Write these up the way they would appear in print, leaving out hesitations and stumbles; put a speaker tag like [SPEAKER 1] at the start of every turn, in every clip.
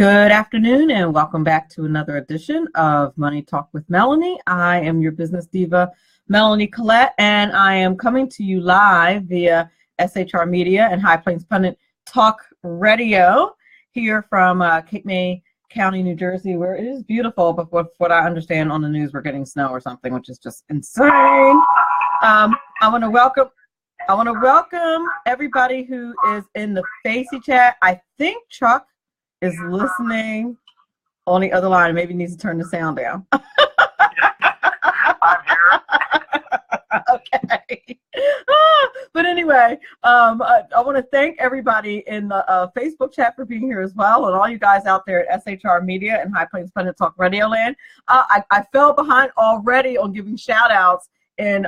[SPEAKER 1] Good afternoon and welcome back to another edition of Money Talk with Melanie. I am your business diva, Melanie Collette, and I am coming to you live via SHR Media and High Plains Pundit Talk Radio here from Cape May County, New Jersey, where it is beautiful, but with what I understand on the news, we're getting snow or something, which is just insane. I want to welcome everybody who is in the Facey chat. I think Chuck is listening on the other line. Maybe needs to turn the sound down.
[SPEAKER 2] I'm here.
[SPEAKER 1] Okay. But anyway, I want to thank everybody in the Facebook chat for being here as well, and all you guys out there at SHR Media and High Plains Pundit Talk Radio Land. I fell behind already on giving shout outs in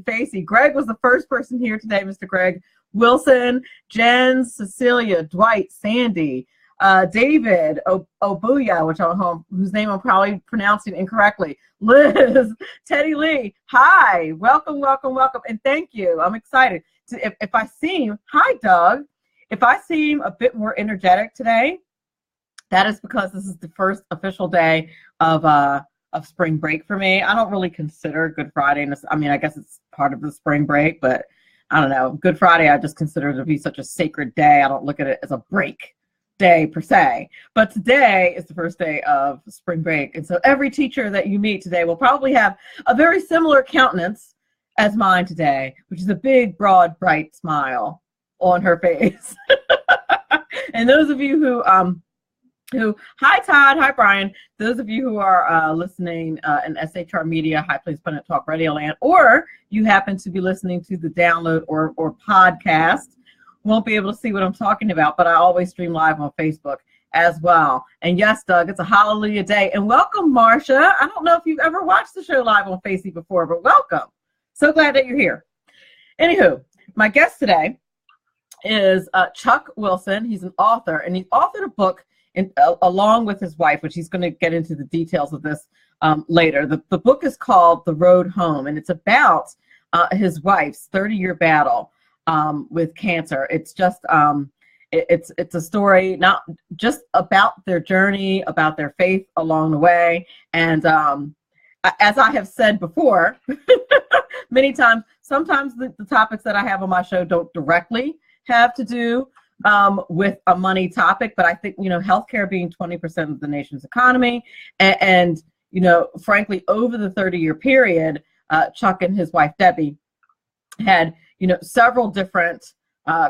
[SPEAKER 1] Facey. Greg was the first person here today, Mr. Greg Wilson, Jen, Cecilia, Dwight, Sandy, David Obuya, whose name I'm probably pronouncing incorrectly, Liz, Teddy Lee. Hi, welcome, and thank you. I'm excited. If I seem, hi Doug, if I seem a bit more energetic today, that is because this is the first official day of spring break for me. I don't really consider Good Friday. I mean, I guess it's part of the spring break, but I don't know. Good Friday, I just consider it to be such a sacred day. I don't look at it as a break day per se, but today is the first day of spring break, and so every teacher that you meet today will probably have a very similar countenance as mine today, which is a big, broad, bright smile on her face. And those of you who hi Todd, hi Brian, those of you who are listening in SHR Media, High Plains Pundit Talk Radio Land, or you happen to be listening to the download or podcast, won't be able to see what I'm talking about, but I always stream live on Facebook as well. And yes, Doug, it's a hallelujah day. And welcome, Marcia. I don't know if you've ever watched the show live on Facey before, but welcome. So glad that you're here. Anywho, my guest today is Chuck Wilson. He's an author, and he's authored a book along with his wife, which he's going to get into the details of this later. The book is called The Road Home, and it's about his wife's 30-year battle with cancer. It's just it's a story not just about their journey, about their faith along the way, and as I have said before many times, sometimes the topics that I have on my show don't directly have to do with a money topic, but I think, healthcare being 20% of the nation's economy, and frankly, over the 30-year period, Chuck and his wife Debbie had several different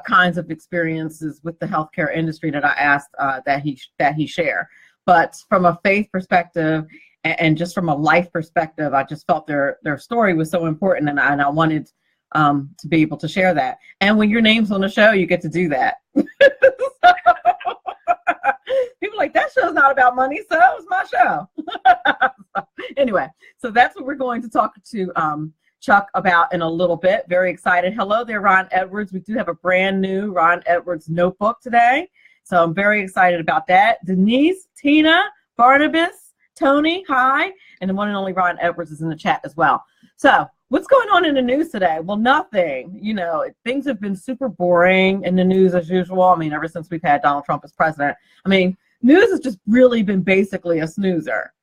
[SPEAKER 1] kinds of experiences with the healthcare industry that I asked that he share. But from a faith perspective and just from a life perspective, I just felt their story was so important, and I wanted to be able to share that. And when your name's on the show, you get to do that. So, people are like, that show's not about money, so it was my show. Anyway, so that's what we're going to talk to Chuck about in a little bit. Very excited. Hello there, Ron Edwards. We do have a brand new Ron Edwards notebook today, so I'm very excited about that. Denise, Tina, Barnabas, Tony, hi, and the one and only Ron Edwards is in the chat as well. So what's going on in the news today? Well, nothing. Things have been super boring in the news as usual. I mean, ever since we've had Donald Trump as president. I mean, news has just really been basically a snoozer.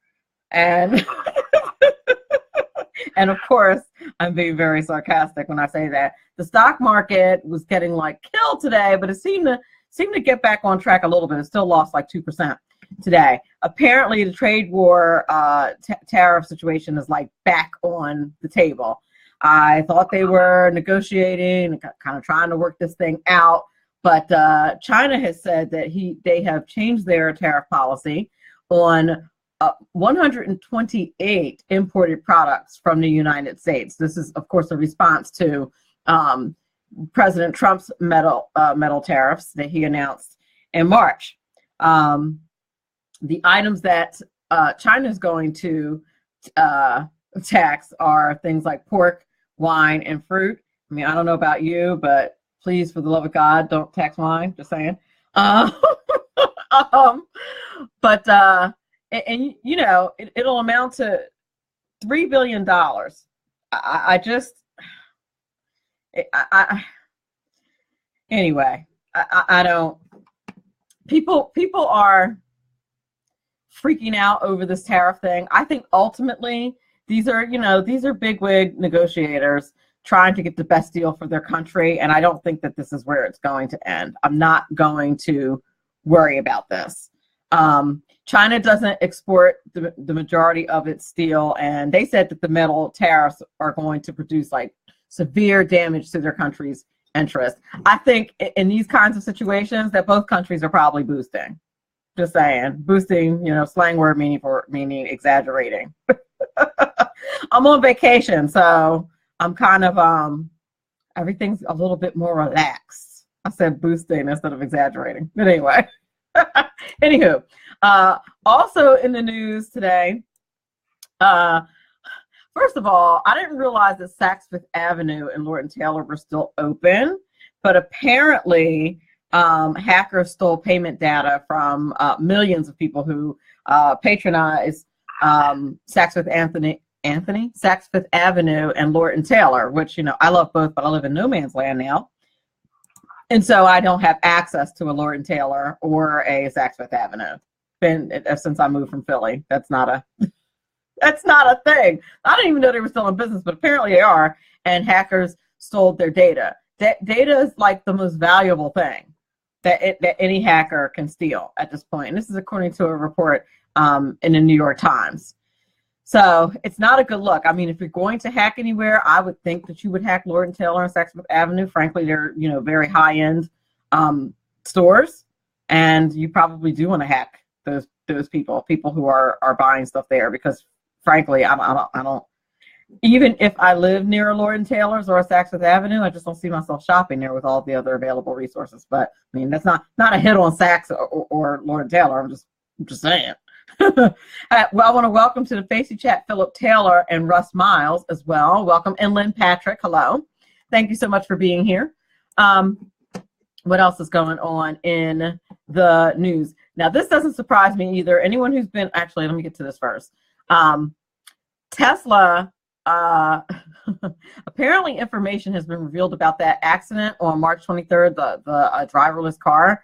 [SPEAKER 1] And and of course, I'm being very sarcastic when I say that. The stock market was getting killed today, but it seemed to get back on track a little bit. It still lost 2% today. Apparently, the trade war tariff situation is back on the table. I thought they were negotiating, kind of trying to work this thing out, but China has said that they have changed their tariff policy on 128 imported products from the United States. This is, of course, a response to President Trump's metal tariffs that he announced in March. The items that China is going to tax are things like pork, wine, and fruit. I mean, I don't know about you, but please, for the love of God, don't tax wine. Just saying. And it'll amount to $3 billion. Anyway, I don't. people are freaking out over this tariff thing. I think ultimately these are bigwig negotiators trying to get the best deal for their country, and I don't think that this is where it's going to end. I'm not going to worry about this. China doesn't export the majority of its steel, and they said that the metal tariffs are going to produce like severe damage to their country's interest. I think in these kinds of situations that both countries are probably boosting. Just saying, boosting, slang word meaning exaggerating. I'm on vacation, so I'm kind of everything's a little bit more relaxed. I said boosting instead of exaggerating. But anyway, anywho, also in the news today, first of all, I didn't realize that Saks Fifth Avenue and Lord & Taylor were still open, but apparently hackers stole payment data from millions of people who patronize Saks Fifth Avenue and Lord & Taylor, which, I love both, but I live in no man's land now. And so I don't have access to a Lord & Taylor or a Saks Fifth Avenue. Since I moved from Philly. That's not a thing. I didn't even know they were still in business, but apparently they are. And hackers stole their data. Data is like the most valuable thing that any hacker can steal at this point. And this is according to a report in the New York Times. So it's not a good look. I mean, if you're going to hack anywhere, I would think that you would hack Lord & Taylor and Saks Fifth Avenue. Frankly, they're very high-end stores, and you probably do want to hack those people who are buying stuff there, because frankly, I don't. Even if I live near a Lord & Taylor's or a Saks Fifth Avenue, I just don't see myself shopping there with all the other available resources. But I mean, that's not a hit on Saks or Lord & Taylor. I'm just saying. Well, I want to welcome to the Facey Chat Philip Taylor and Russ Miles as well. Welcome, and Lynn Patrick. Hello. Thank you so much for being here. What else is going on in the news? Now, this doesn't surprise me either. Anyone who's been, actually, let me get to this first. Tesla, apparently information has been revealed about that accident on March 23rd, the driverless car.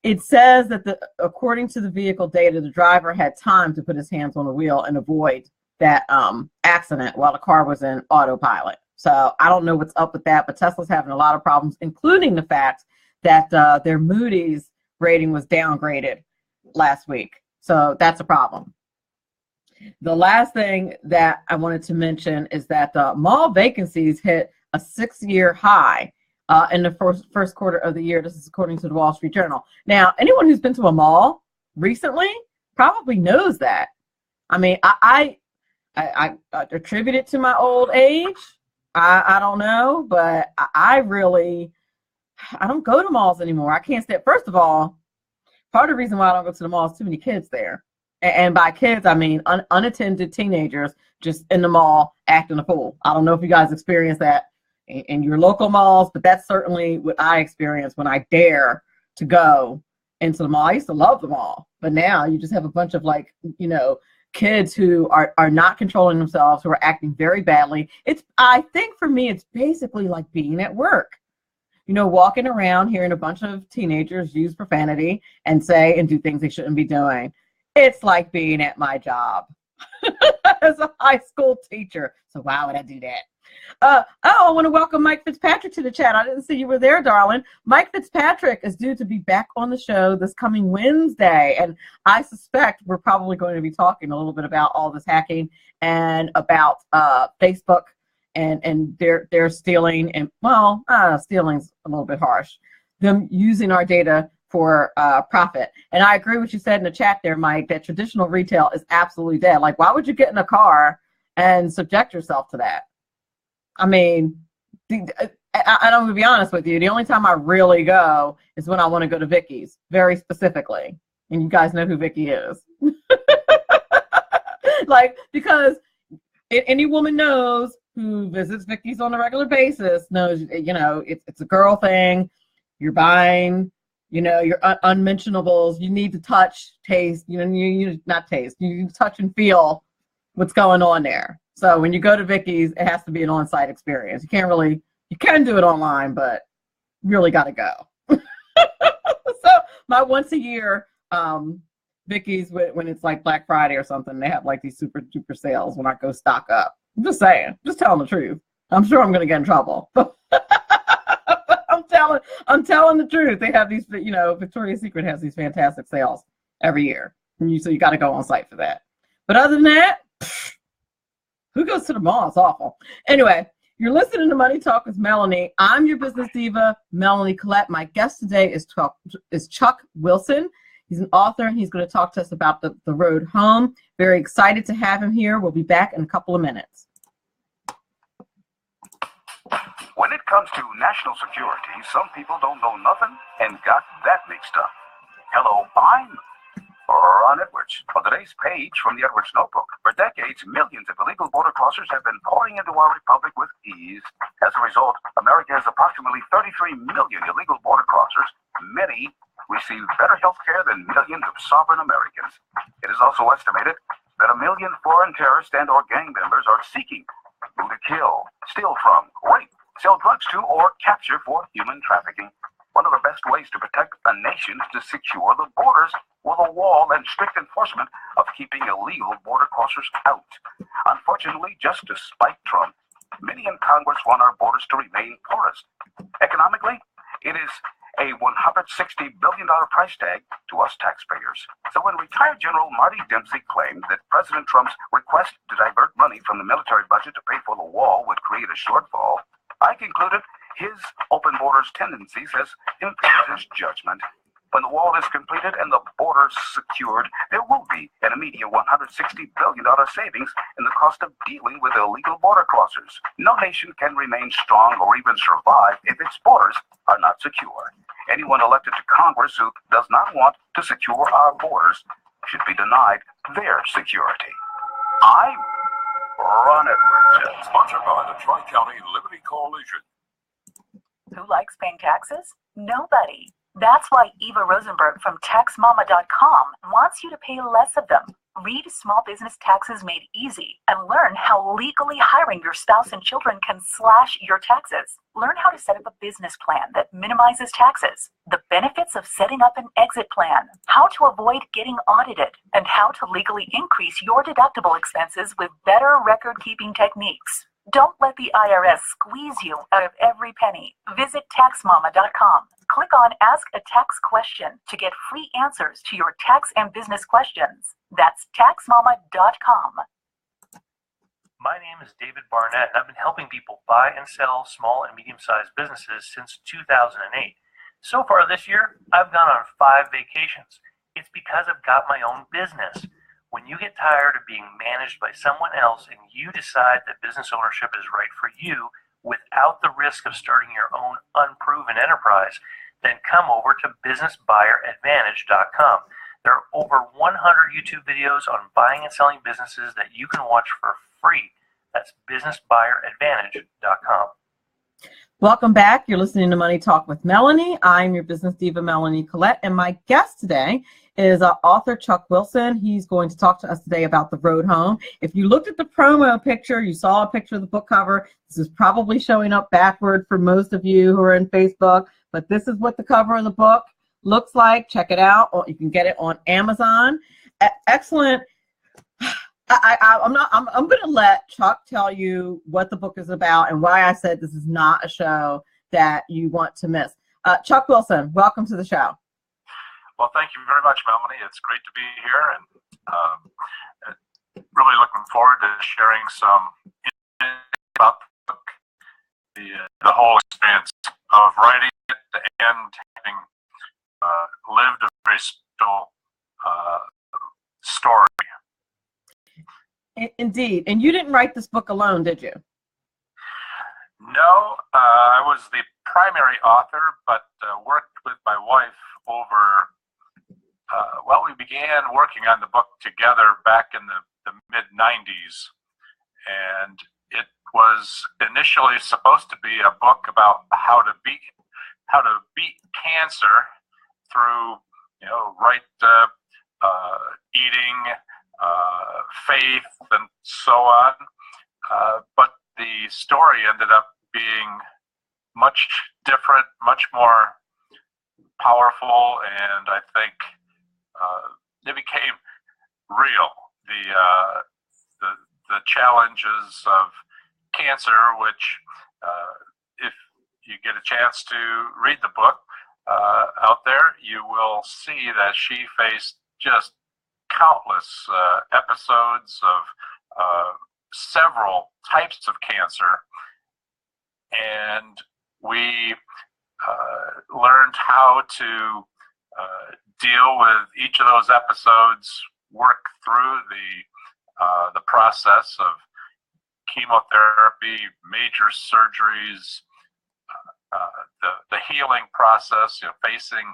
[SPEAKER 1] It says that according to the vehicle data, the driver had time to put his hands on the wheel and avoid that accident while the car was in autopilot. So I don't know what's up with that, but Tesla's having a lot of problems, including the fact that their Moody's rating was downgraded last week. So that's a problem. The last thing that I wanted to mention is that mall vacancies hit a 6-year high in the first quarter of the year. This is according to the Wall Street Journal. Now, anyone who's been to a mall recently probably knows that. I mean, I attribute it to my old age. I don't know, but I don't go to malls anymore. I can't stand. First of all, part of the reason why I don't go to the mall is too many kids there. And by kids, I mean unattended teenagers just in the mall acting a fool. I don't know if you guys experience that in your local malls, but that's certainly what I experience when I dare to go into the mall. I used to love the mall, but now you just have a bunch of kids who are not controlling themselves, who are acting very badly. I think for me, it's basically like being at work. Walking around hearing a bunch of teenagers use profanity and say and do things they shouldn't be doing. It's like being at my job as a high school teacher. So why would I do that? I want to welcome Mike Fitzpatrick to the chat. I didn't see you were there, darling. Mike Fitzpatrick is due to be back on the show this coming Wednesday. And I suspect we're probably going to be talking a little bit about all this hacking and about Facebook and their stealing. And stealing's a little bit harsh. Them using our data for profit. And I agree with what you said in the chat there, Mike, that traditional retail is absolutely dead. Like, why would you get in a car and subject yourself to that? I mean, I'm going to be honest with you. The only time I really go is when I want to go to Vicky's, very specifically. And you guys know who Vicky is. Because any woman knows who visits Vicky's on a regular basis knows, it's a girl thing. You're buying, your unmentionables. You need to touch, taste, you not taste. You touch and feel what's going on there. So when you go to Vicky's, it has to be an on-site experience. You can do it online, but you really got to go. So my once a year Vicky's, when it's like Black Friday or something, they have like these super duper sales when I go stock up. I'm just saying, just telling the truth. I'm sure I'm going to get in trouble. I'm telling the truth. They have these, Victoria's Secret has these fantastic sales every year. So you got to go on site for that. But other than that, who goes to the mall? It's awful. Anyway, you're listening to Money Talk with Melanie. I'm your business diva, Melanie Collette. My guest today is Chuck Wilson. He's an author, and he's going to talk to us about the road home. Very excited to have him here. We'll be back in a couple of minutes.
[SPEAKER 2] When it comes to national security, some people don't know nothing and got that mixed up. Hello, I'm Ron Edwards. On today's page from the Edwards Notebook, for decades, millions of illegal border crossers have been pouring into our republic with ease. As a result, America has approximately 33 million illegal border crossers. Many receive better health care than millions of sovereign Americans. It is also estimated that 1 million foreign terrorists and or gang members are seeking who to kill, steal from, rape, sell drugs to, or capture for human trafficking. One of the best ways to protect a nation is to secure the borders with a wall and strict enforcement of keeping illegal border crossers out. Unfortunately, just to spite Trump, many in Congress want our borders to remain porous. Economically, it is a $160 billion price tag to us taxpayers. So when retired General Marty Dempsey claimed that President Trump's request to divert money from the military budget to pay for the wall would create a shortfall, I concluded his open borders tendencies has impaired his judgment. When the wall is completed and the borders secured, there will be an immediate $160 billion savings in the cost of dealing with illegal border crossers. No nation can remain strong or even survive if its borders are not secure. Anyone elected to Congress who does not want to secure our borders should be denied their security. I'm Ron Edwards, sponsored by the Tri-County Liberty Coalition.
[SPEAKER 3] Who likes paying taxes? Nobody. That's why Eva Rosenberg from TaxMama.com wants you to pay less of them. Read Small Business Taxes Made Easy and learn how legally hiring your spouse and children can slash your taxes. Learn how to set up a business plan that minimizes taxes, the benefits of setting up an exit plan, how to avoid getting audited, and how to legally increase your deductible expenses with better record-keeping techniques. Don't let the IRS squeeze you out of every penny. Visit TaxMama.com. Click on Ask a Tax Question to get free answers to your tax and business questions. That's TaxMama.com.
[SPEAKER 4] My name is David Barnett, and I've been helping people buy and sell small and medium-sized businesses since 2008. So far this year, I've gone on 5 vacations. It's because I've got my own business. When you get tired of being managed by someone else and you decide that business ownership is right for you without the risk of starting your own unproven enterprise, then come over to businessbuyeradvantage.com. There are over 100 YouTube videos on buying and selling businesses that you can watch for free. That's businessbuyeradvantage.com.
[SPEAKER 1] Welcome back. You're listening to Money Talk with Melanie. I'm your business diva, Melanie Collette, and my guest today is author Chuck Wilson. He's going to talk to us today about the road home. If you looked at the promo picture, you saw a picture of the book cover. This is probably showing up backward for most of you who are in Facebook, but this is what the cover of the book looks like. Check it out. You can get it on Amazon. Excellent. I'm going to let Chuck tell you what the book is about and why I said this is not a show that you want to miss. Chuck Wilson, welcome to the show.
[SPEAKER 2] Well, thank you very much, Melanie. It's great to be here, and really looking forward to sharing some about the book, the whole experience of writing it and having lived a very special story.
[SPEAKER 1] Indeed. And you didn't write this book alone, did you?
[SPEAKER 2] No, I was the primary author, but worked with my wife over, we began working on the book together back in the mid-90s. And it was initially supposed to be a book about how to beat cancer through, right eating, faith, and so on. But the story ended up being much different, much more
[SPEAKER 5] powerful, and I think it became real. The challenges of cancer, which if you get a chance to read the book out there, you will see that she faced just countless episodes of several types of cancer, and we learned how to deal with each of those episodes, work through the process of chemotherapy, major surgeries, the healing process. Facing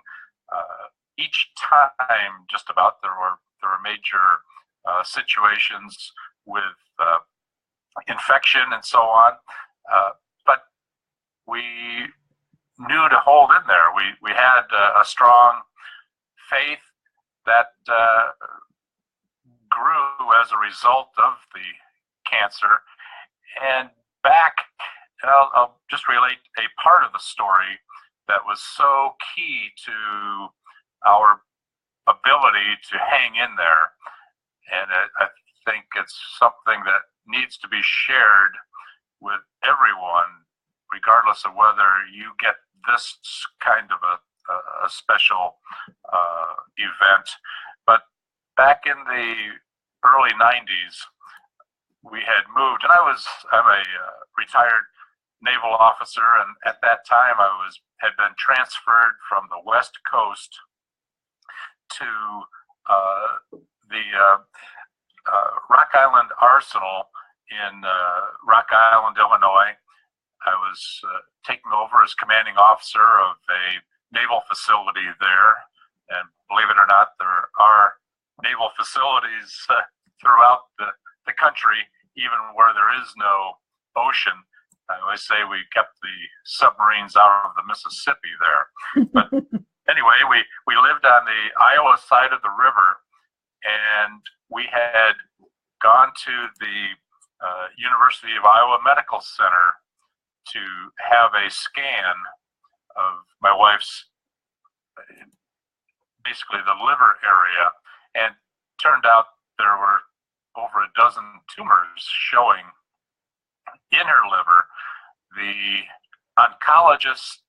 [SPEAKER 5] each time, just about there were major situations with infection and so on, but we knew to hold in there. We had a strong faith that grew as a result of the cancer. And I'll just relate a part of the story that was so key to our ability to hang in there. And I think it's something that needs to be shared with everyone, regardless of whether you get this kind of a special event. But back in the early 90s, we had moved, and I'm a retired naval officer, and at that time had been transferred from the West Coast to the Rock Island Arsenal in Rock Island, Illinois. I was taken over as commanding officer of a naval facility there, and believe it or not, there are naval facilities throughout the country, even where there is no ocean. I always say we kept the submarines out of the Mississippi there. But anyway, we lived on the Iowa side of the river, and we had gone to the University of Iowa Medical Center to have a scan of my wife's, basically the liver area, and turned out there were over a dozen tumors showing in her liver. The oncologist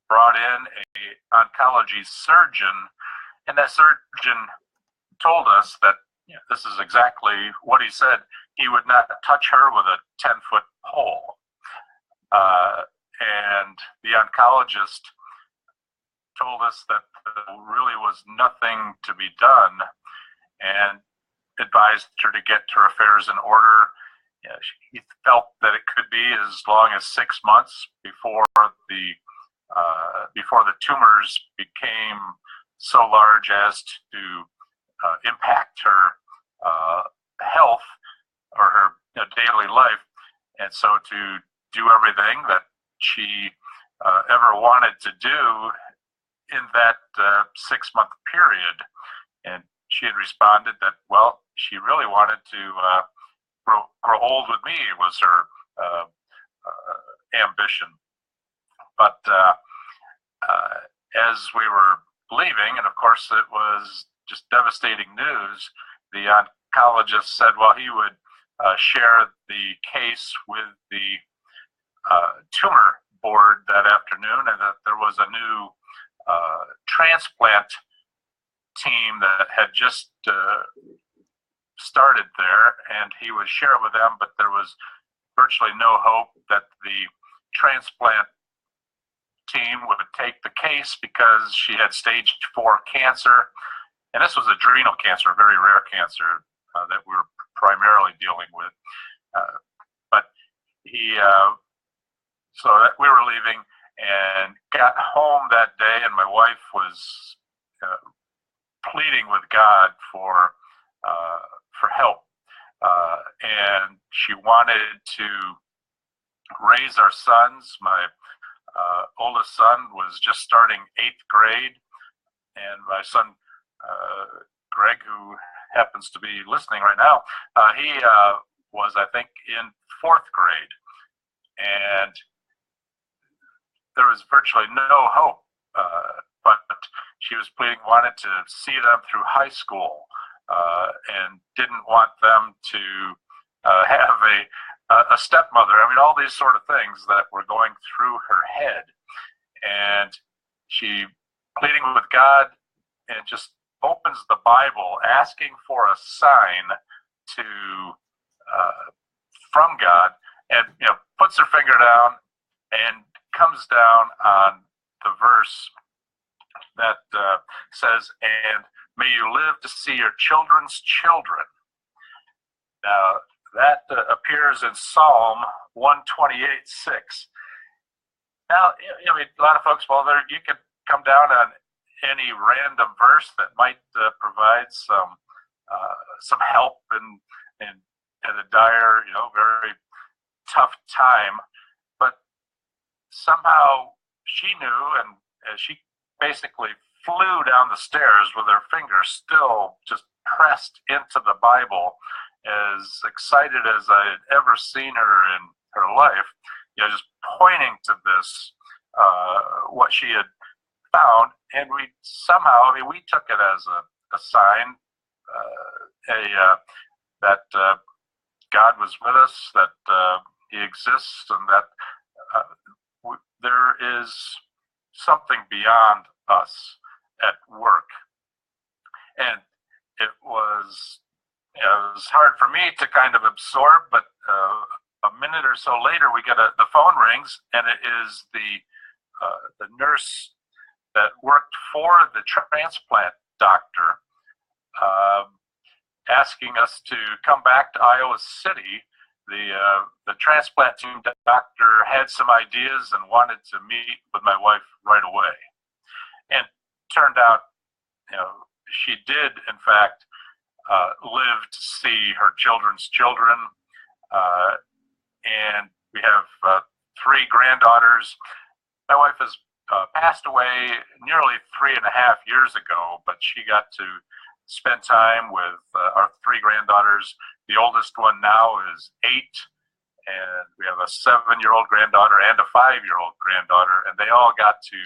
[SPEAKER 5] brought in an oncology surgeon, and that surgeon told us that this is exactly what he said. He would not touch her with a 10-foot pole. And the oncologist told us that there really was nothing to be done, and advised her to get her affairs in order. He felt that it could be as long as 6 months before the tumors became so large as to impact her health or her daily life. And so to do everything that she ever wanted to do in that 6-month period. And she had responded that, well, she really wanted to grow old with me, was her ambition. But as we were leaving, and of course it was just devastating news, the oncologist said, well, he would share the case with the tumor board that afternoon, and that there was a new transplant team that had just started there, and he would share it with them, but there was virtually no hope that the transplant team would take the case because she had stage 4 cancer, and this was adrenal cancer, a very rare cancer that we were primarily dealing with. But so that we were leaving and got home that day, and my wife was pleading with God for help, and she wanted to raise our sons. My oldest son was just starting 8th grade, and my son Greg, who happens to be listening right now, he was, I think, in 4th grade, and there was virtually no hope but she was pleading, wanted to see them through high school, and didn't want them to have a stepmother. I mean, all these sort of things that were going through her head. And she pleading with God and just opens the Bible, asking for a sign to from God, and puts her finger down and comes down on the verse that says, "And may you live to see your children's children." Now that appears in Psalm 128:6. Now, a lot of folks, well, you could come down on any random verse that might provide some help in a dire, very tough time. But somehow she knew, and she basically flew down the stairs with her finger still just pressed into the Bible, as excited as I had ever seen her in her life, just pointing to this, what she had found. And we somehow, we took it as a sign, that God was with us, that He exists, and that there is something beyond us at work. And it was hard for me to kind of absorb, but a minute or so later, we get the phone rings, and it is the nurse that worked for the transplant doctor, asking us to come back to Iowa City. The transplant team doctor had some ideas and wanted to meet with my wife right away. And turned out, she did, in fact, live to see her children's children. And we have 3 granddaughters. My wife has passed away nearly 3.5 years ago, but she got to spend time with our 3 granddaughters. The oldest one now is 8, and we have a 7-year-old granddaughter and a 5-year-old granddaughter, and they all got to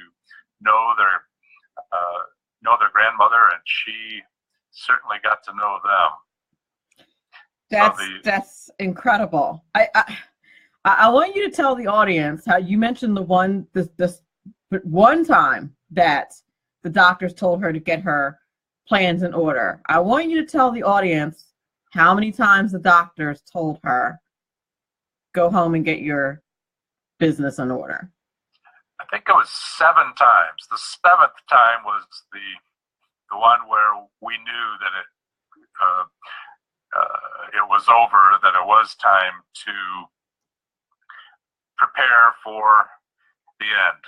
[SPEAKER 5] know their grandmother, and she certainly got to know them.
[SPEAKER 1] That's incredible. I want you to tell the audience how you mentioned this one time that the doctors told her to get her plans in order. I want you to tell the audience how many times the doctors told her, go home and get your business in order.
[SPEAKER 5] I think it was 7 times. The 7th time was the one where we knew that it was over, that it was time to prepare for the end.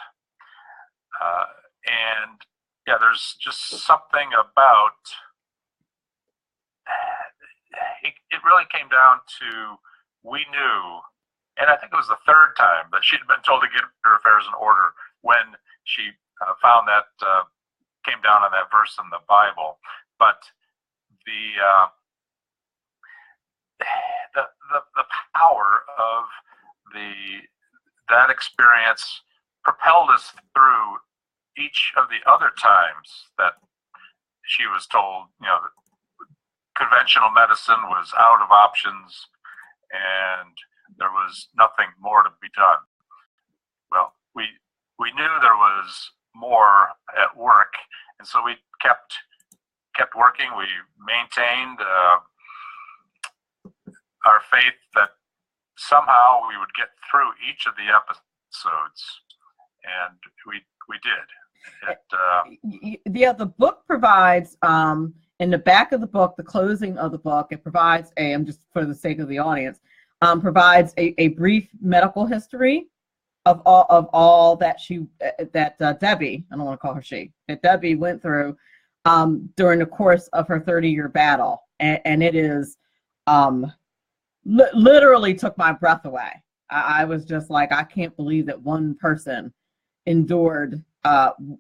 [SPEAKER 5] And there's just something about it really came down to, we knew, and I think it was the 3rd time that she'd been told to get her affairs in order when she found that, came down on that verse in the Bible. But the power of that experience propelled us through each of the other times that she was told, conventional medicine was out of options and there was nothing more to be done. Well, we knew there was more at work, and so we kept working. We maintained our faith that somehow we would get through each of the episodes, and we did.
[SPEAKER 1] The book provides, in the back of the book, the closing of the book, it provides just for the sake of the audience, provides a brief medical history of all that Debbie, I don't want to call her she, that Debbie went through during the course of her 30-year battle, and it is literally took my breath away. I was just like, I can't believe that one person endured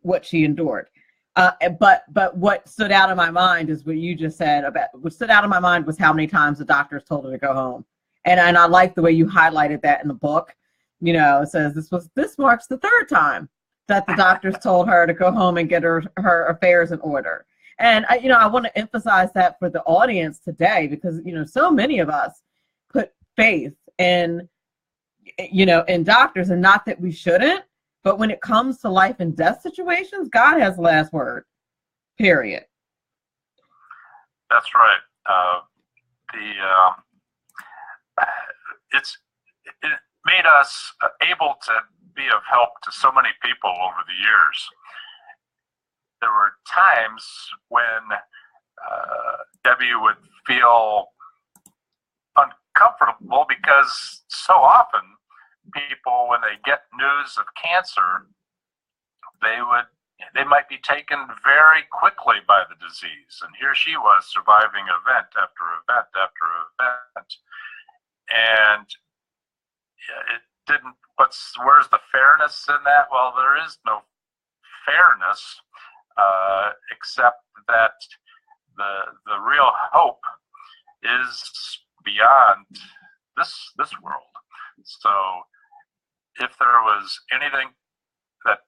[SPEAKER 1] what she endured. But what stood out in my mind is what you just said about. What stood out in my mind was how many times the doctors told her to go home, and I like the way you highlighted that in the book. It says this marks the 3rd time that the doctors told her to go home and get her affairs in order. And I want to emphasize that for the audience today, because so many of us put faith in in doctors, and not that we shouldn't, but when it comes to life and death situations, God has the last word. Period.
[SPEAKER 5] That's right. It made us able to be of help to so many people over the years. There were times when Debbie would feel uncomfortable because so often people, when they get news of cancer, they might be taken very quickly by the disease. And here she was surviving event after event after event. And it didn't, where's the fairness in that? Well, there is no fairness, except that the real hope is beyond this world. So if there was anything that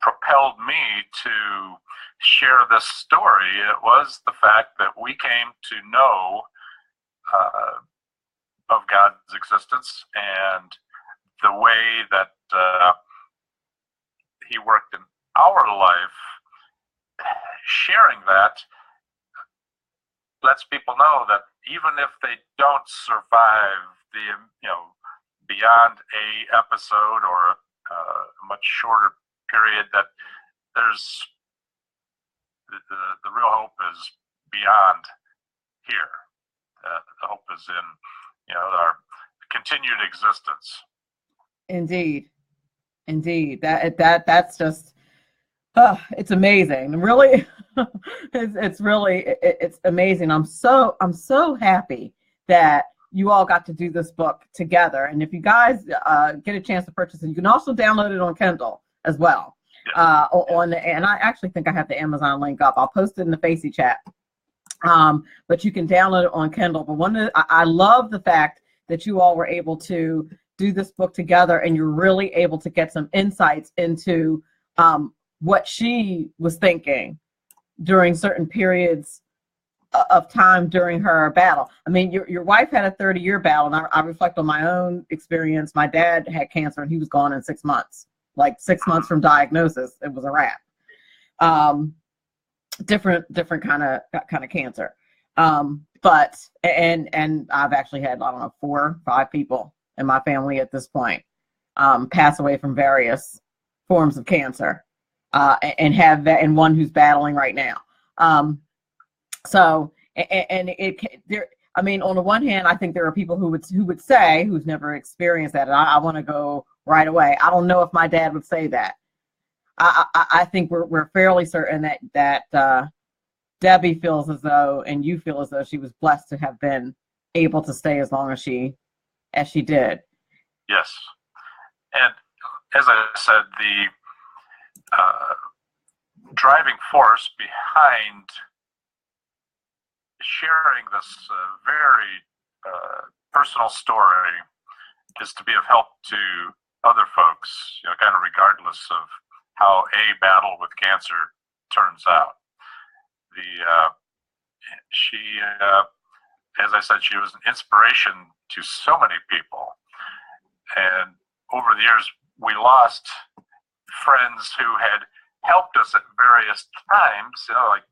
[SPEAKER 5] propelled me to share this story, it was the fact that we came to know of God's existence and the way that He worked in our life. Sharing that lets people know that even if they don't survive the beyond a episode or a much shorter period, that there's the real hope is beyond here. The hope is in our continued existence. Indeed,
[SPEAKER 1] that's just it's amazing. Really, it's amazing. I'm so happy that you all got to do this book together. And if you guys get a chance to purchase it, you can also download it on Kindle as well. And I actually think I have the Amazon link up. I'll post it in the Facey chat. But you can download it on Kindle. But I love the fact that you all were able to do this book together, and you're really able to get some insights into what she was thinking during certain periods of time during her battle. I mean, your wife had a 30-year battle, and I reflect on my own experience. My dad had cancer, and he was gone in 6 months. Like 6 months from diagnosis, it was a wrap. Different kind of cancer. But I've actually had, I don't know, 4 or 5 people in my family at this point pass away from various forms of cancer, and one who's battling right now. So I mean, on the one hand, I think there are people who would say, who's never experienced that, and I want to go right away. I don't know if my dad would say that. I think we're fairly certain that Debbie feels as though, and you feel as though, she was blessed to have been able to stay as long as she did.
[SPEAKER 5] Yes, and as I said, the driving force behind sharing this very personal story is to be of help to other folks, kind of regardless of how a battle with cancer turns out. She, as I said, she was an inspiration to so many people. And over the years, we lost friends who had helped us at various times, like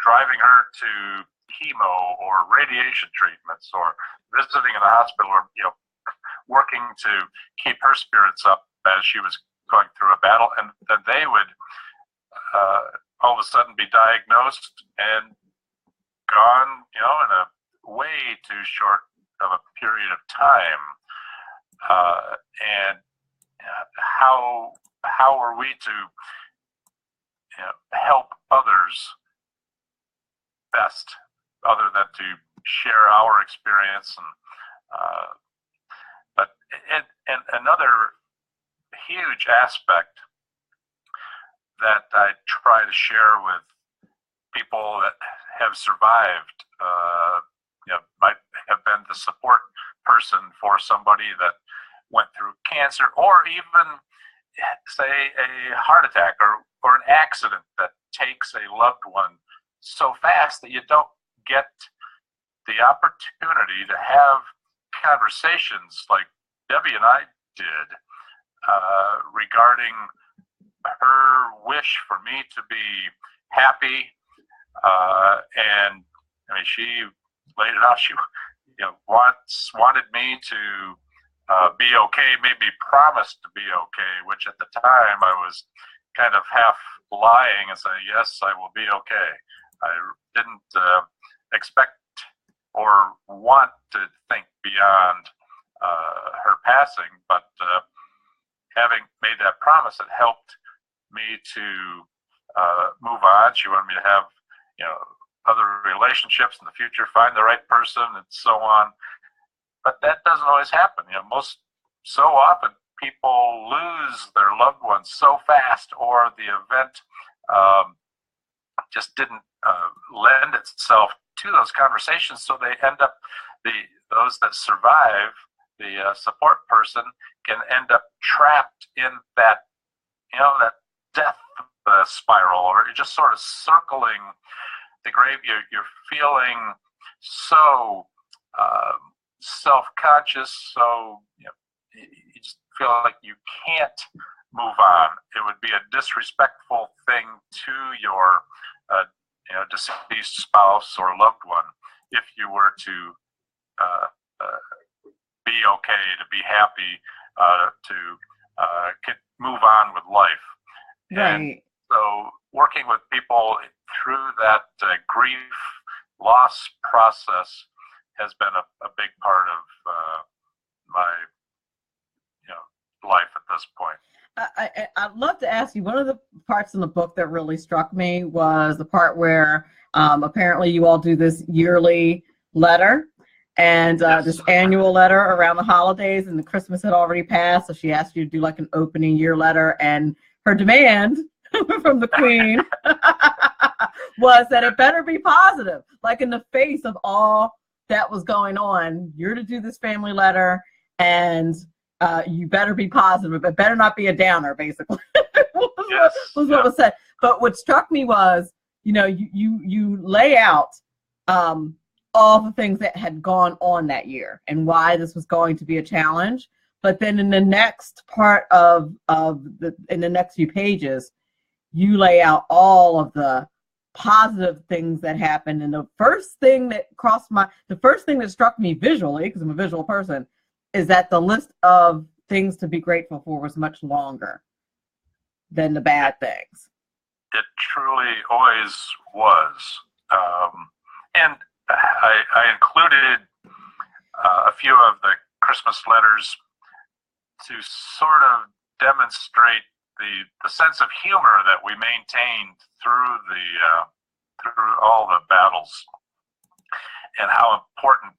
[SPEAKER 5] driving her to chemo or radiation treatments, or visiting in the hospital, or working to keep her spirits up as she was going through a battle. And then they would all of a sudden be diagnosed and gone, in a way too short of a period of time. And how are we to help others best, other than to share our experience? And another huge aspect that I try to share with people that have survived, might have been the support person for somebody that went through cancer, or even say, a heart attack or an accident that takes a loved one so fast that you don't get the opportunity to have conversations like Debbie and I did regarding her wish for me to be happy. And I mean, she laid it out. She, wanted me to be okay, maybe promised to be okay, which at the time I was kind of half lying and saying, yes, I will be okay. I didn't expect or want to think beyond her passing, but having made that promise, it helped me to move on. She wanted me to have, other relationships in the future, find the right person, and so on. But that doesn't always happen. So often people lose their loved ones so fast, or the event just didn't lend itself to those conversations. So they end up, those that survive, the support person can end up trapped in that, that death spiral, or you're just sort of circling the grave. You're feeling so self-conscious, so you just feel like you can't move on. It would be a disrespectful thing to your deceased spouse or loved one if you were to be okay, to be happy, to move on with life.
[SPEAKER 1] Right.
[SPEAKER 5] And so working with people through that grief loss process has been a big part of my life at this point.
[SPEAKER 1] I'd love to ask you, one of the parts in the book that really struck me was the part where apparently you all do this yearly letter, and
[SPEAKER 5] Yes.
[SPEAKER 1] this annual letter around the holidays, and the Christmas had already passed, so she asked you to do like an opening year letter, and her demand from the Queen was that it better be positive, like in the face of all that was going on. You're to do this family letter, and you better be positive. It better not be a downer, basically.
[SPEAKER 5] Yes.
[SPEAKER 1] was what was said. But what struck me was, you lay out all the things that had gone on that year and why this was going to be a challenge. But then in the next part in the next few pages, you lay out all of the positive things that happened. And the first thing that struck me visually, because I'm a visual person, is that the list of things to be grateful for was much longer than the bad things.
[SPEAKER 5] It truly always was. And I included a few of the Christmas letters to sort of demonstrate the sense of humor that we maintained through all the battles, and how important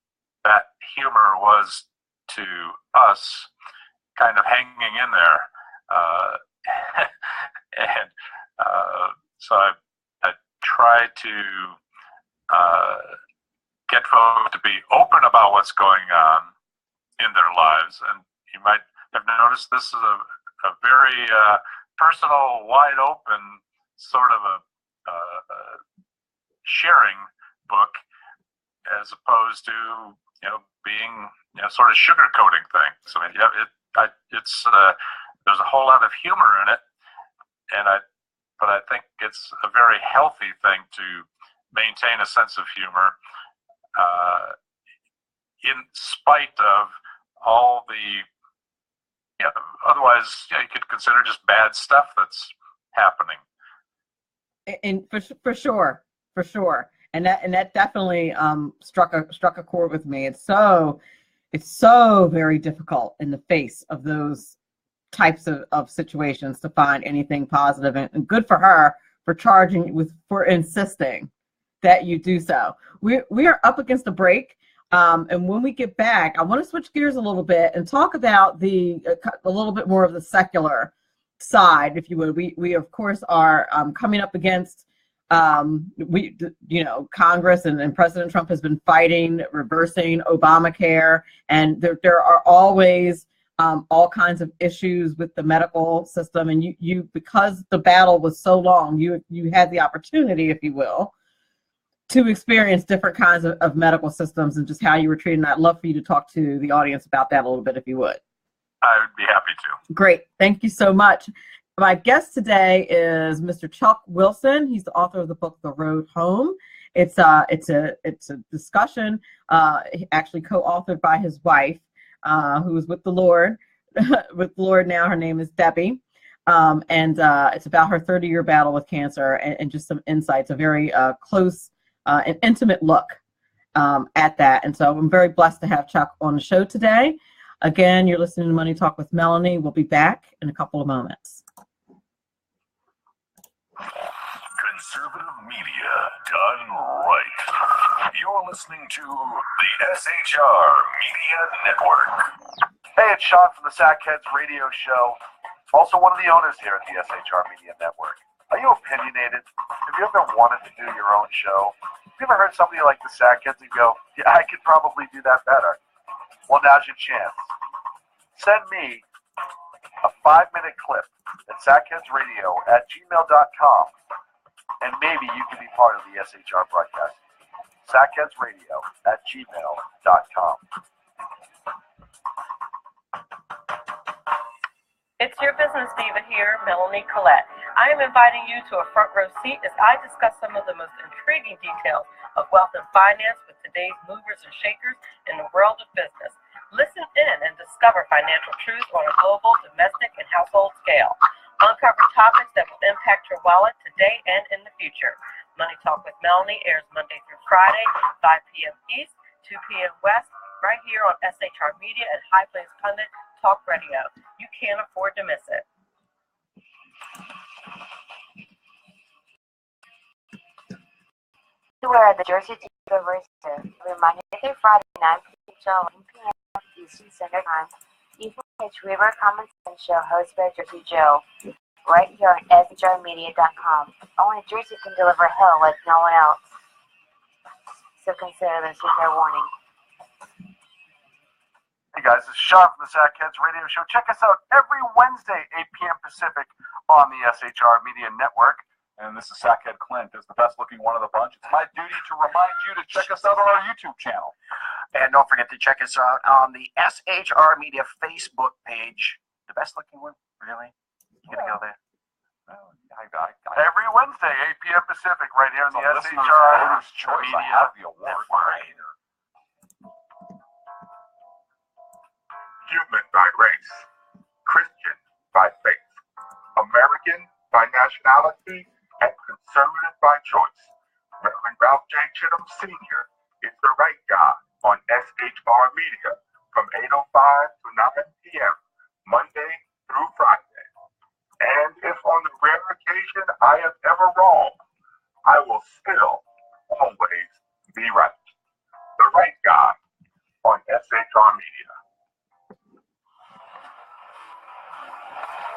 [SPEAKER 5] that humor was to us, kind of hanging in there. And so I try to get folks to be open about what's going on in their lives. And you might have noticed this is a very personal, wide open sort of a sharing book, as opposed to being sort of sugarcoating things. I mean, it's there's a whole lot of humor in it, but I think it's a very healthy thing to maintain a sense of humor in spite of all the otherwise you could consider just bad stuff that's happening.
[SPEAKER 1] And for sure, and that definitely struck a chord with me. It's so very difficult in the face of those types of situations to find anything positive, and good for her for insisting that you do so. We are up against a break, and when we get back, I want to switch gears a little bit and talk about a little bit more of the secular side, if you would. We of course are coming up against Congress and President Trump has been fighting reversing Obamacare, and there are always all kinds of issues with the medical system, and you because the battle was so long, you had the opportunity, if you will, to experience different kinds of medical systems and just how you were treated. And I'd love for you to talk to the audience about that a little bit, if you would.
[SPEAKER 5] I would be happy to.
[SPEAKER 1] Great. Thank you so much. My guest today is Mr. Chuck Wilson. He's the author of the book, The Road Home. It's a discussion actually co-authored by his wife, who is with the Lord, now. Her name is Debbie. And it's about her 30-year battle with cancer and just some insights, a very close and intimate look at that. And so I'm very blessed to have Chuck on the show today. Again, you're listening to Money Talk with Melanie. We'll be back in a couple of moments.
[SPEAKER 2] Conservative media done right. You're listening to the SHR Media Network.
[SPEAKER 6] Hey, it's Sean from the Sackheads Radio Show. Also one of the owners here at the SHR Media Network. Are you opinionated? Have you ever wanted to do your own show? Have you ever heard somebody like the Sackheads and go, yeah, I could probably do that better? Well, now's your chance. Send me a 5-minute clip at sackheadsradio@gmail.com, and maybe you can be part of the SHR broadcast. sackheadsradio@gmail.com.
[SPEAKER 7] It's your business diva here, Melanie Collette. I am inviting you to a front row seat as I discuss some of the most intriguing details of wealth and finance with today's movers and shakers in the world of business. Listen in and discover financial truths on a global, domestic, and household scale. Uncover topics that will impact your wallet today and in the future. Money Talk with Melanie airs Monday through Friday, 5 p.m. East, 2 p.m. West, right here on SHR Media and High Plains Pundit Talk Radio. You can't afford to miss it.
[SPEAKER 8] We're at the Jersey Diva Racer every Monday through Friday, 9 p.m. Eastern Standard Time. You can catch River Common Sense Show hosted by Jersey Joe right here on SHRmedia.com. Only Jersey can deliver hell like no one else. So consider this your fair warning.
[SPEAKER 6] Hey guys, this is Sean from the Sackheads Radio Show. Check us out every Wednesday, 8 p.m. Pacific on the SHR Media Network.
[SPEAKER 5] And this is Sackhead Clint, is the best looking one of the bunch. It's my duty to remind you to check us out on our YouTube channel.
[SPEAKER 9] And don't forget to check us out on the SHR Media Facebook page. The best looking one? Really? You gonna go there?
[SPEAKER 5] Well,
[SPEAKER 6] Every Wednesday, 8 p.m. Pacific, right here on the
[SPEAKER 5] listener's
[SPEAKER 6] SHR
[SPEAKER 5] voter's choice. I
[SPEAKER 6] Media
[SPEAKER 5] have the award
[SPEAKER 6] Network.
[SPEAKER 10] Human by race, Christian by faith, American by nationality, and conservative by choice. Reverend Ralph J. Chittum Sr. is the right guy on SHR Media from 8:05 to 9 p.m. Monday through Friday. And if on the rare occasion I am ever wrong, I will still always be right. The right guy on SHR Media.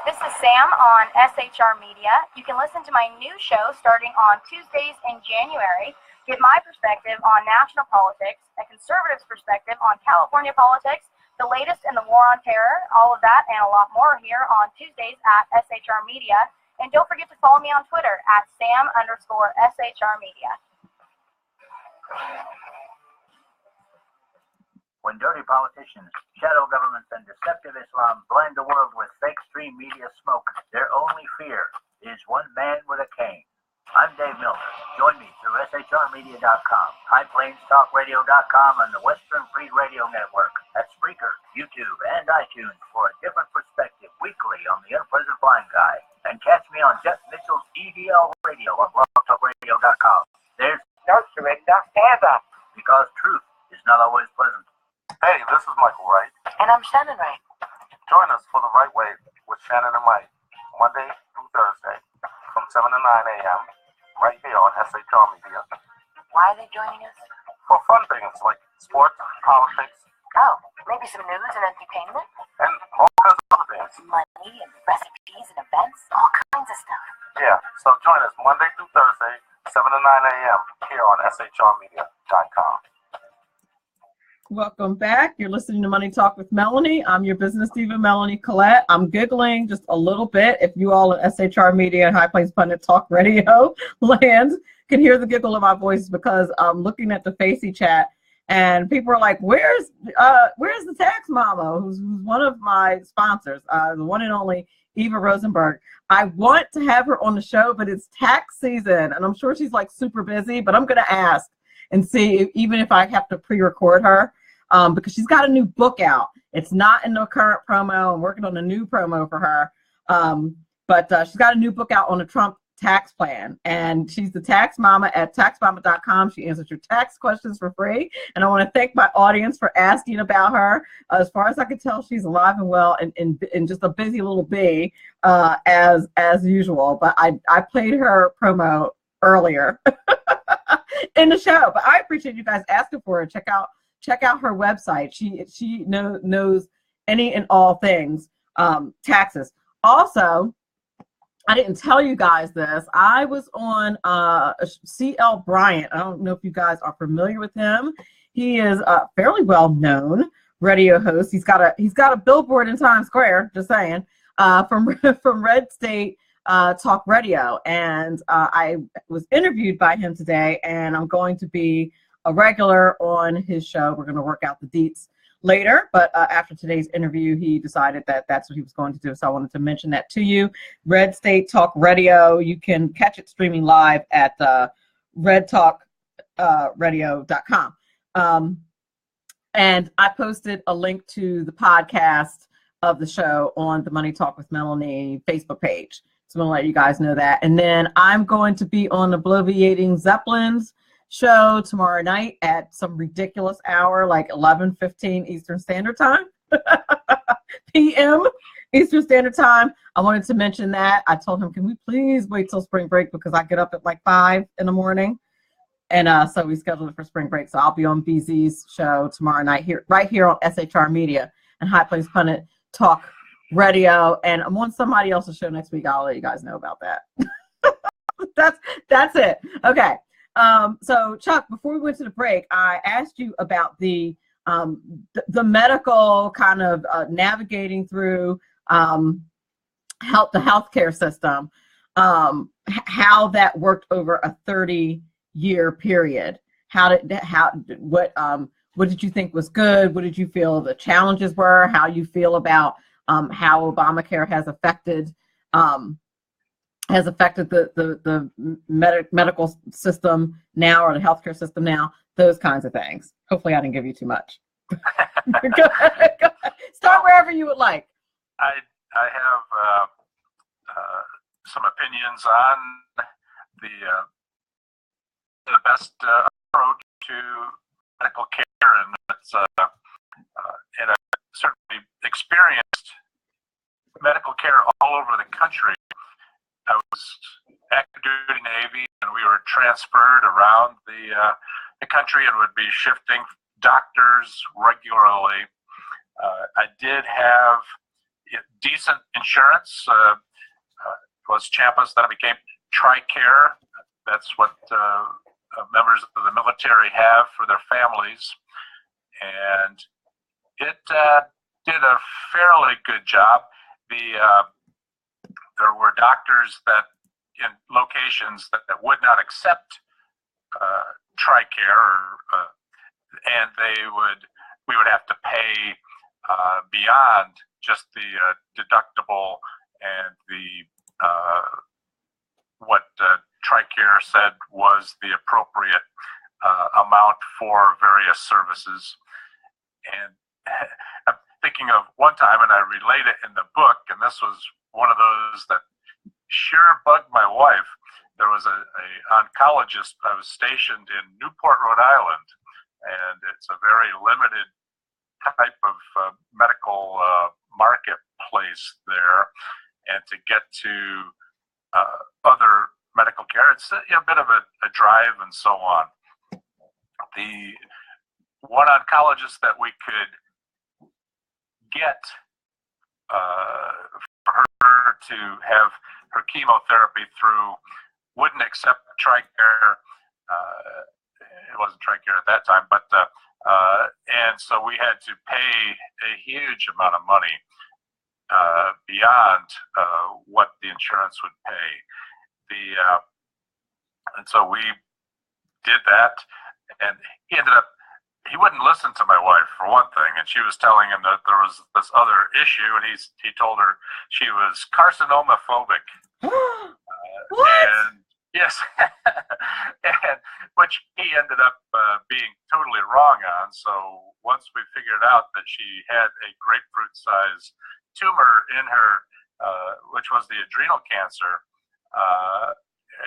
[SPEAKER 8] This is Sam on SHR Media. You can listen to my new show starting on Tuesdays in January. Get my perspective on national politics, a conservative's perspective on California politics, the latest in the war on terror, all of that and a lot more here on Tuesdays at SHR Media. And don't forget to follow me on Twitter at Sam_SHR Media.
[SPEAKER 9] When dirty politicians, shadow governments, and deceptive Islam blind the world with fake stream media smoke, their only fear is one man with a cane. I'm Dave Milner. Join me through SHRmedia.com, HighPlainsTalkRadio.com, and the Western Free Radio Network at Spreaker, YouTube, and iTunes for a different perspective weekly on the unpleasant blind guy. And catch me on Jeff Mitchell's EVL Radio on BlogTalkRadio.com. There's no surrender ever, because truth is not always pleasant.
[SPEAKER 6] Hey, this is Michael Wright.
[SPEAKER 3] And I'm Shannon Wright.
[SPEAKER 6] Join us for The Right Way with Shannon and Mike, Monday through Thursday from 7 to 9 a.m. right here on SHR Media.
[SPEAKER 3] Why are they joining us?
[SPEAKER 6] For fun things like sports, politics,
[SPEAKER 3] Oh, maybe some news and entertainment?
[SPEAKER 6] and all kinds of other things.
[SPEAKER 3] Money and recipes and events? All kinds of stuff.
[SPEAKER 6] Yeah, so join us Monday through Thursday, 7 to 9 a.m. here on SHRmedia.com.
[SPEAKER 1] welcome back. You're listening to Money Talk with Melanie. I'm your business diva, Melanie Collette. I'm giggling just a little bit. If you all at SHR Media and High Plains Pundit Talk Radio land can hear the giggle in my voice, because I'm looking at the Facey chat and people are like, where's the tax mama, who's one of my sponsors, the one and only Eva Rosenberg. I want to have her on the show, but it's tax season, and I'm sure she's like super busy, but I'm going to ask and see even if I have to pre-record her, because she's got a new book out. It's not in the current promo. I'm working on a new promo for her, but she's got a new book out on the Trump tax plan, and she's the tax mama at taxmama.com. She answers your tax questions for free, and I want to thank my audience for asking about her. As far as I can tell, she's alive and well, and just a busy little bee, as usual. But I played her promo earlier in the show, but I appreciate you guys asking for her. Check out her website. She knows any and all things taxes. Also, I didn't tell you guys this. I was on C.L. Bryant. I don't know if you guys are familiar with him. He is a fairly well-known radio host. He's got a billboard in Times Square, just saying, from Red State Talk Radio. And I was interviewed by him today, and I'm going to be a regular on his show. We're going to work out the deets later, but after today's interview, he decided that that's what he was going to do. So I wanted to mention that to you. Red State Talk Radio. You can catch it streaming live at redtalkradio.com. And I posted a link to the podcast of the show on the Money Talk with Melanie Facebook page. So I'm going to let you guys know that. And then I'm going to be on the Bloviating Zeppelins show tomorrow night at some ridiculous hour, like 11:15 Eastern Standard Time, p.m. Eastern Standard Time. I wanted to mention that. I told him, can we please wait till spring break, because I get up at like 5 in the morning. And so we scheduled it for spring break. So I'll be on BZ's show tomorrow night, right here on SHR Media and High Plains Pundit Talk Radio. And I'm on somebody else's show next week. I'll let you guys know about that. That's it. Okay. So Chuck, before we went to the break, I asked you about the medical kind of navigating through the healthcare system, how that worked over a 30-year period. What did you think was good? What did you feel the challenges were? How you feel about how Obamacare has affected the medical system now, or the healthcare system now, those kinds of things. Hopefully I didn't give you too much. Go ahead. Start wherever you would like.
[SPEAKER 5] I have some opinions on the best approach to medical care, and it's and I certainly experienced medical care all over the country. I was active duty Navy, and we were transferred around the country and would be shifting doctors regularly. I did have decent insurance. Was Champas, then I became TRICARE. That's what members of the military have for their families, and it did a fairly good job. There were doctors that in locations that would not accept TRICARE, and we would have to pay beyond just the deductible and the what TRICARE said was the appropriate amount for various services. And I'm thinking of one time, and I relate it in the book, and this was one of those that sure bugged my wife. There was an oncologist. I was stationed in Newport, Rhode Island, and it's a very limited type of medical marketplace there. And to get to other medical care, it's a bit of a drive and so on. The one oncologist that we could get for her to have her chemotherapy through wouldn't accept TRICARE. It wasn't TRICARE at that time, but And so we had to pay a huge amount of money beyond what the insurance would pay. And so we did that, and he wouldn't listen to my wife, for one thing, and she was telling him that there was this other issue, and he told her she was carcinomophobic.
[SPEAKER 1] What?
[SPEAKER 5] And yes, and, which he ended up being totally wrong on. So once we figured out that she had a grapefruit-sized tumor in her, which was the adrenal cancer,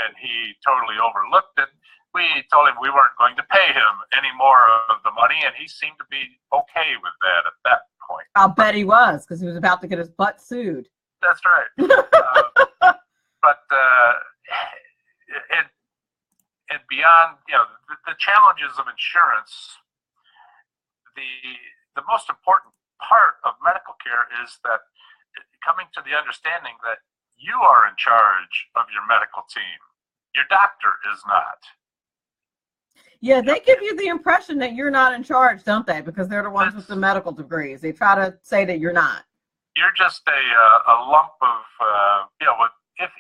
[SPEAKER 5] and he totally overlooked it, we told him we weren't going to pay him any more of the money, and he seemed to be okay with that at that point.
[SPEAKER 1] I'll bet he was, because he was about to get his butt sued.
[SPEAKER 5] That's right. And beyond, the challenges of insurance, the most important part of medical care is that coming to the understanding that you are in charge of your medical team. Your doctor is not.
[SPEAKER 1] Yeah, they give you the impression that you're not in charge, don't they? Because they're the ones with the medical degrees. They try to say that you're not.
[SPEAKER 5] You're just a lump of, if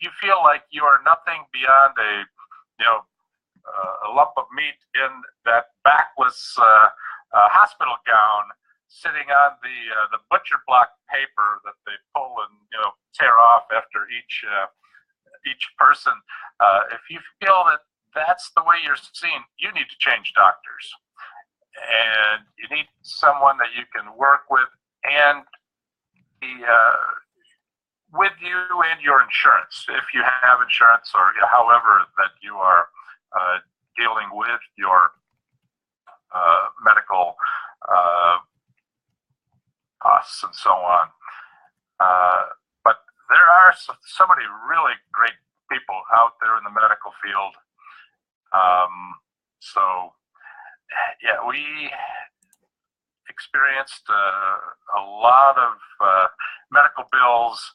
[SPEAKER 5] you feel like you are nothing beyond a lump of meat in that backless hospital gown sitting on the butcher block paper that they pull and tear off after each person, if you feel that that's the way you're seen, you need to change doctors, and you need someone that you can work with and with you and your insurance, if you have insurance, or however that you are dealing with your medical costs and so on. But there are so many really great people out there in the medical field. We experienced a lot of medical bills,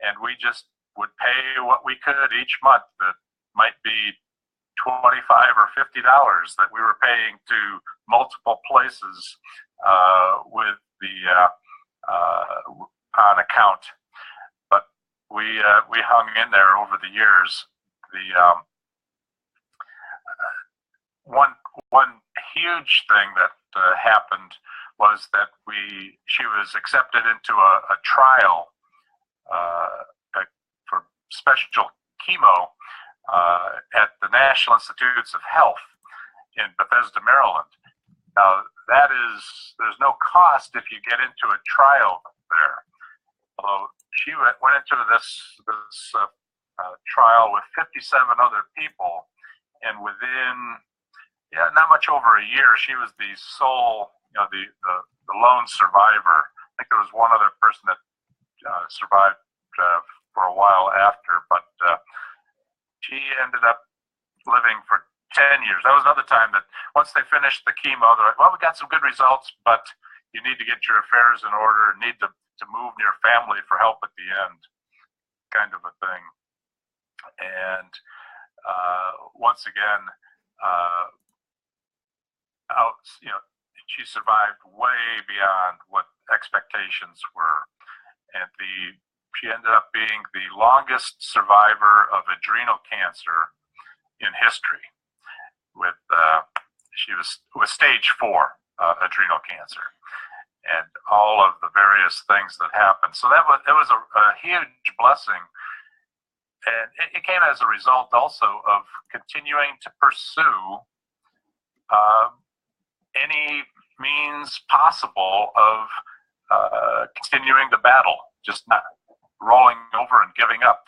[SPEAKER 5] and we just would pay what we could each month. That might be $25 or $50 that we were paying to multiple places with the on account. But we hung in there over the years. One huge thing that happened was that she was accepted into a trial for special chemo at the National Institutes of Health in Bethesda, Maryland. Now, there's no cost if you get into a trial there. Although she went into this trial with 57 other people, and within not much over a year, she was the sole, the lone survivor. I think there was one other person that survived for a while after, but she ended up living for 10 years. That was another time that once they finished the chemo, they're like, well, we got some good results, but you need to get your affairs in order, need to move near family for help at the end, kind of a thing. And once again, she survived way beyond what expectations were, and she ended up being the longest survivor of adrenal cancer in history. She was with stage 4 adrenal cancer, and all of the various things that happened. So it was a huge blessing, and it came as a result also of continuing to pursue any means possible of continuing the battle, just not rolling over and giving up.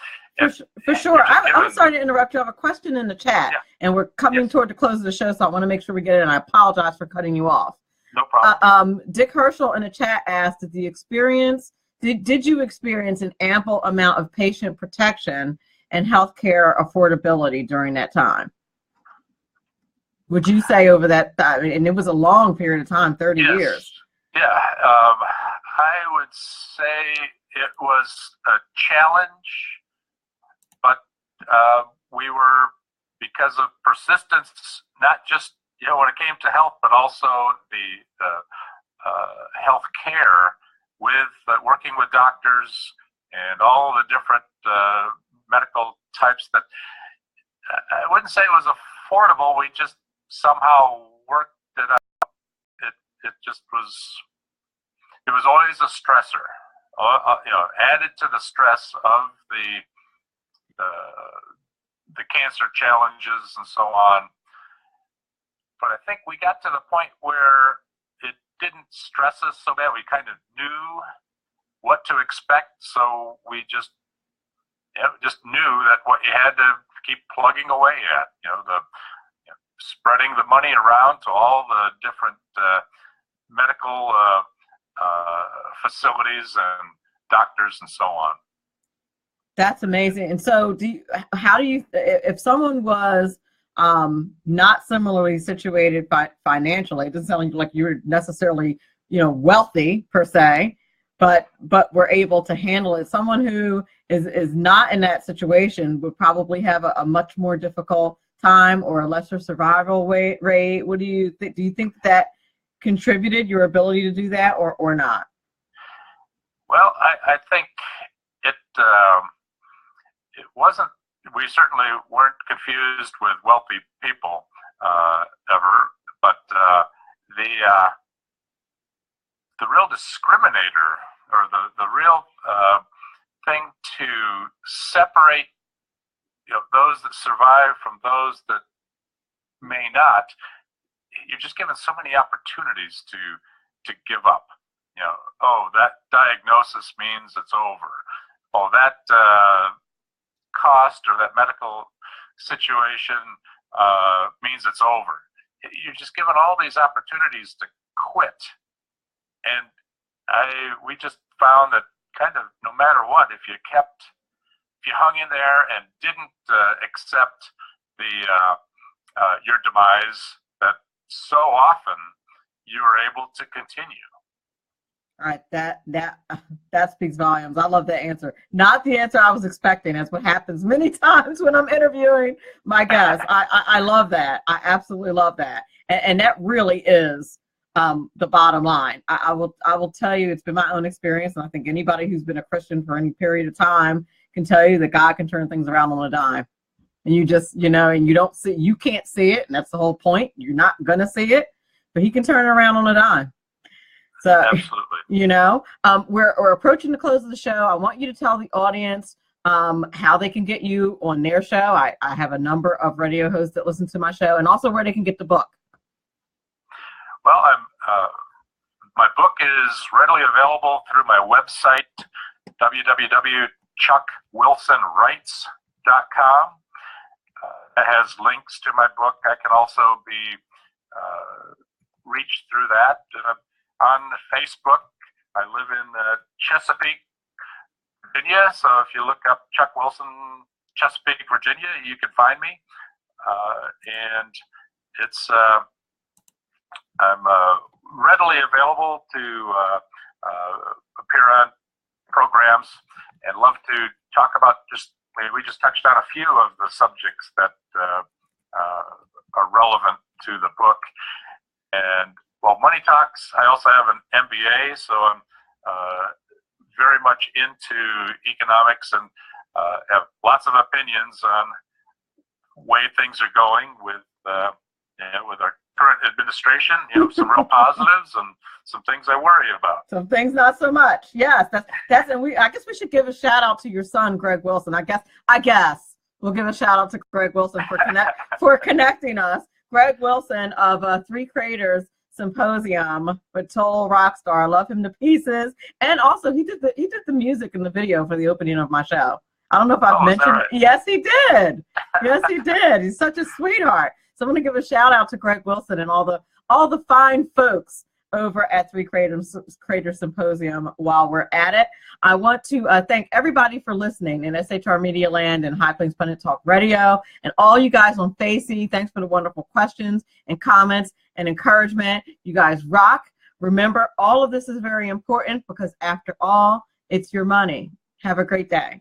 [SPEAKER 1] For sure. I'm sorry to interrupt you. I have a question in the chat, and we're coming toward the close of the show, so I want to make sure we get it, and I apologize for cutting you off.
[SPEAKER 5] No problem.
[SPEAKER 1] Dick Herschel in the chat asked, did you experience an ample amount of patient protection and healthcare affordability during that time? Would you say over that time, and it was a long period of time, 30 years?
[SPEAKER 5] Yeah, I would say it was a challenge, but we were, because of persistence, not just when it came to health, but also the health care with working with doctors and all the different medical types that I wouldn't say it was affordable. We just somehow worked it out. It just was. It was always a stressor, added to the stress of the cancer challenges and so on. But I think we got to the point where it didn't stress us so bad. We kind of knew what to expect, so we just knew that what you had to keep plugging away at, spreading the money around to all the different medical facilities and doctors and so on.
[SPEAKER 1] That's amazing. And so if someone was not similarly situated financially, it doesn't sound like you're necessarily, wealthy per se, but we're able to handle it. Someone who is not in that situation would probably have a much more difficult time or a lesser survival rate. What do you think? Do you think that contributed your ability to do that or not?
[SPEAKER 5] Well, I think it wasn't. We certainly weren't confused with wealthy people ever, but the real discriminator, or the real thing to separate those that survive from those that may not, you're just given so many opportunities to give up. That diagnosis means it's over. Oh, that cost or that medical situation means it's over. You're just given all these opportunities to quit. And we just found that kind of no matter what, if you hung in there and didn't accept your demise, that so often you were able to continue.
[SPEAKER 1] All right, that speaks volumes. I love that answer. Not the answer I was expecting. That's what happens many times when I'm interviewing my guests. I love that. I absolutely love that, and that really is the bottom line. I will tell you, it's been my own experience, and I think anybody who's been a Christian for any period of time can tell you that God can turn things around on a dime. And you just, and you can't see it, and that's the whole point. You're not gonna see it, but He can turn it around on a dime. So,
[SPEAKER 5] absolutely.
[SPEAKER 1] We're approaching the close of the show. I want you to tell the audience how they can get you on their show. I have a number of radio hosts that listen to my show, and also where they can get the book.
[SPEAKER 5] Well, my book is readily available through my website, www.chuckwilsonwrites.com. It has links to my book. I can also be reached through that. On Facebook, I live in Chesapeake, Virginia, so if you look up Chuck Wilson, Chesapeake, Virginia, you can find me. And it's I'm readily available to appear on programs and love to talk about we just touched on a few of the subjects that are relevant to the book. And well, Money Talks, I also have an MBA, so I'm very much into economics and have lots of opinions on the way things are going with our current administration. Some real positives and some things I worry about.
[SPEAKER 1] Some things not so much. Yes, that's and I guess we should give a shout out to your son, Greg Wilson. I guess we'll give a shout out to Greg Wilson for connecting us. Greg Wilson of Three Creators Symposium with Total Rockstar. I love him to pieces. And also he did the music in the video for the opening of my show. I don't know if I've mentioned it. Yes, he did. Yes, he did. He's such a sweetheart. So I'm going to give a shout out to Greg Wilson and all the fine folks over at Three Creators Symposium while we're at it. I want to thank everybody for listening in SHR Media Land and High Plains Pundit Talk Radio, and all you guys on Facey. Thanks for the wonderful questions and comments and encouragement. You guys rock. Remember, all of this is very important because after all, it's your money. Have a great day.